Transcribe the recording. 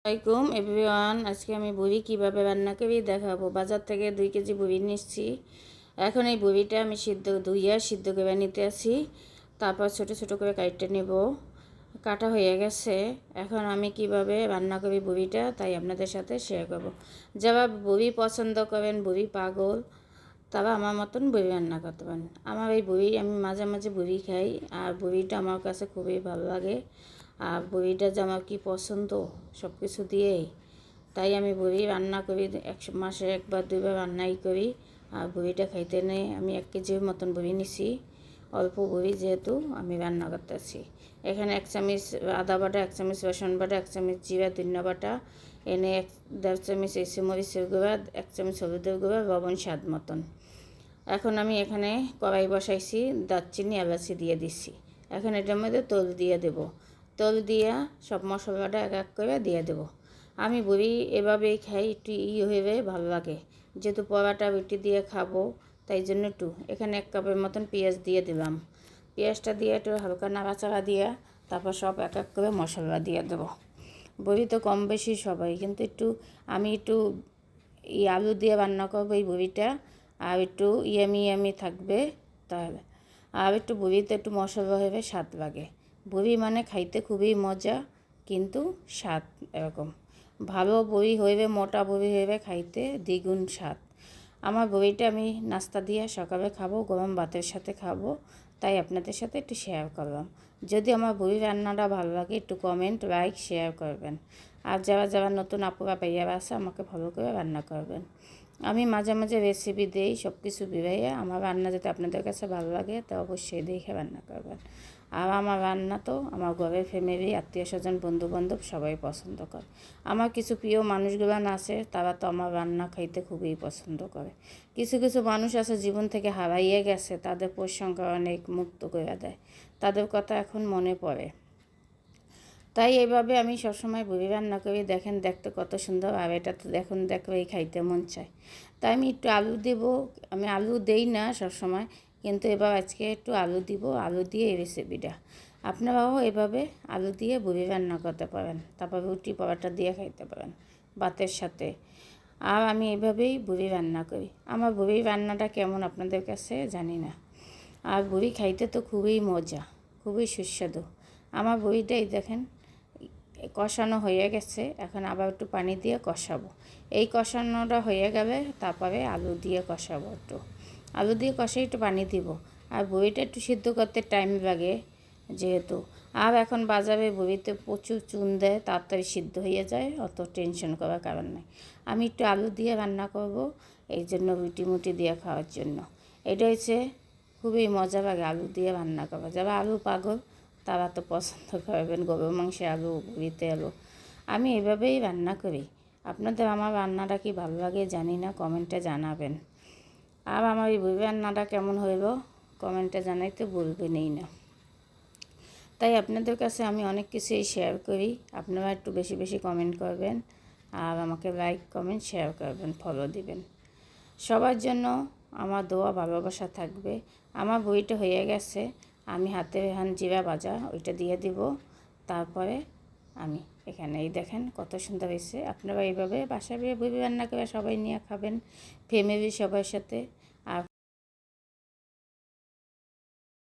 আসসালামাইকুম এভরিওয়ান। আজকে আমি বড়ি কীভাবে রান্না করি দেখাবো। বাজার থেকে 2 কেজি বড়ি নিচ্ছি। এখন এই বড়িটা আমি সিদ্ধ করে নিতে আসি। তারপর ছোট ছোট করে কাটতে নেব। কাটা হয়ে গেছে। এখন আমি কিভাবে রান্না করি বড়িটা তাই আপনাদের সাথে শেয়ার করব। যারা বড়ি পছন্দ করেন, বড়ি পাগল, তারা আমার মতন বড়ি রান্না করতে পারেন। আমার এই বড়ি আমি মাঝে মাঝে বড়ি খাই, আর বড়িটা আমার কাছে খুবই ভালো লাগে। আর বড়িটা যে আমার কী পছন্দ সব কিছু দিয়েই, তাই আমি বড়ি রান্না করি। মাসে 1 বার 2 বার রান্নাই করি। আর বড়িটা খাইতে নেই। আমি 1 কেজির মতন বড়ি নিছি। অল্প বড়ি যেহেতু আমি রান্না করতেছি। এখানে 1 চামচ আদা বাটা, 1 চামচ রসুন বাটা, 1 চামচ জিরা ধনিয়া বাটা, এনে 1.5 চামচ এসে মরিচের গুঁড়া, 1 চামচ হলুদের গুঁড়া, লবণ স্বাদ মতন। এখন আমি এখানে কড়াই বসাইছি, দারচিনি এলাচি দিয়ে দিচ্ছি। এখন এটার মধ্যে তেল দিয়ে দেব। তেল দিয়া সব মশলাটা এক এক করে দিয়ে দেব। আমি বড়ি এভাবেই খাই, একটু হয়ে ভালো লাগে, যেহেতু পরাটা রুটি দিয়ে খাবো তাই জন্য একটু এখানে 1 কাপের মতন পেঁয়াজ দিয়ে দিলাম। পেঁয়াজটা দিয়ে একটু হালকা নাড়াচাড়া দিয়ে তারপর সব এক এক করে মশলা দিয়ে দেবো। বড়ি তো কম বেশি সবাই, কিন্তু আমি একটু আলু দিয়ে রান্না করবো এই বড়িটা, আর একটু ইয়ামি থাকবে তাহলে। আর একটু বড়িতে একটু মশলা হবে, স্বাদ লাগে। বড়ি মানে খাইতে খুবই মজা, কিন্তু স্বাদ এরকম। ভালো বড়ি হইবে, মোটা বড়ি হইবে, খাইতে দ্বিগুণ স্বাদ। আমার বড়িটা আমি নাস্তা দিয়ে সকালে খাবো, গরম ভাতের সাথে খাবো, তাই আপনাদের সাথে একটু শেয়ার করলাম। যদি আমার বড়ি রান্নাটা ভালো লাগে একটু কমেন্ট, লাইক, শেয়ার করবেন। আর যারা নতুন আপুরা ভাইয়ারা আছে আমাকে ভালো করে রান্না করবেন। আমি মাঝে মাঝে রেসিপি দিই, সব কিছু বিভাইয়া। আমার রান্না যদি আপনাদের কাছে ভালো লাগে তা অবশ্যই দেখে রান্না করবেন। আর আমার রান্না তো আমার ঘরের ফ্যামিলি, আত্মীয় স্বজন, বন্ধুবান্ধব সবাই পছন্দ করে। আমার কিছু প্রিয় মানুষগুলো আছে, তারা তো আমার রান্না খাইতে খুবই পছন্দ করে। কিছু কিছু মানুষ আছে জীবন থেকে হারাইয়ে গেছে, তাদের প্রশংসা অনেক মুক্ত করে দেয়, তাদের কথা এখন মনে পড়ে। তাই এইভাবে আমি সবসময় বড়ি রান্না করি। দেখেন দেখতে কত সুন্দর, আর এটা তো দেখলেই খাইতে মন চায়। তাই আমি একটু আলু দেব। আমি আলু দেই না সবসময়, কিন্তু এবার আজকে একটু আলু দিব। আলু দিয়ে এই রেসিপিটা আপনারাও এভাবে আলু দিয়ে বড়ি রান্না করতে পারেন, তারপর রুটি পরোটা দিয়ে খাইতে পারেন ভাতের সাথে। আর আমি এভাবেই বড়ি রান্না করি। আমার বড়ি রান্নাটা কেমন আপনাদের কাছে জানি না। আর বড়ি খাইতে তো খুবই মজা, খুবই সুস্বাদু। আমার বড়িটাই দেখেন কষানো হয়ে গেছে। এখন আবার একটু পানি দিয়ে কষাবো। এই কষানোটা হয়ে গেলে তারপরে আলু দিয়ে কষাবো। আলু দিয়ে কষাই একটু পানি দিব। আর বড়িটা একটু সিদ্ধ করতে টাইম লাগে যেহেতু। আর এখন বাজারে বড়িতে প্রচুর চুন দেয়, তাড়াতাড়ি সিদ্ধ হয়ে যায়, অত টেনশন করার কারণ নেই। আমি একটু আলু দিয়ে রান্না করব, এই জন্য রুটি দিয়ে খাওয়ার জন্য। এটা হচ্ছে খুবই মজা লাগে আলু দিয়ে রান্না করা। যারা আলু পাগল তারা তো পছন্দ করবেন গরুর মাংসে আলু, বড়িতে আলু। আমি এভাবেই রান্না করি। আপনাদের আমার রান্নাটা কি ভালো লাগে জানি না, কমেন্টে জানাবেন। আর আমার এই বড়ি রান্নাটা কেমন হইল কমেন্টে জানাইতে বলবেনই না। তাই আপনাদের কাছে আমি অনেক কিছুই শেয়ার করি। আপনারা একটু বেশি বেশি কমেন্ট করবেন, আর আমাকে লাইক, কমেন্ট, শেয়ার করবেন, ফলো দিবেন। সবার জন্য আমার দোয়া ভালোবাসা থাকবে। আমার বড়িটা হয়ে গেছে, আমি হাতে জিরা ভাজা ওইটা দিয়ে দিব। তারপরে আমি এখানে এই দেখেন কত সুন্দর হয়েছে। আপনারা এইভাবে বাসায় বড়ি রান্না করে সবাই নিয়ে খাবেন, ফ্যামিলি সবার সাথে।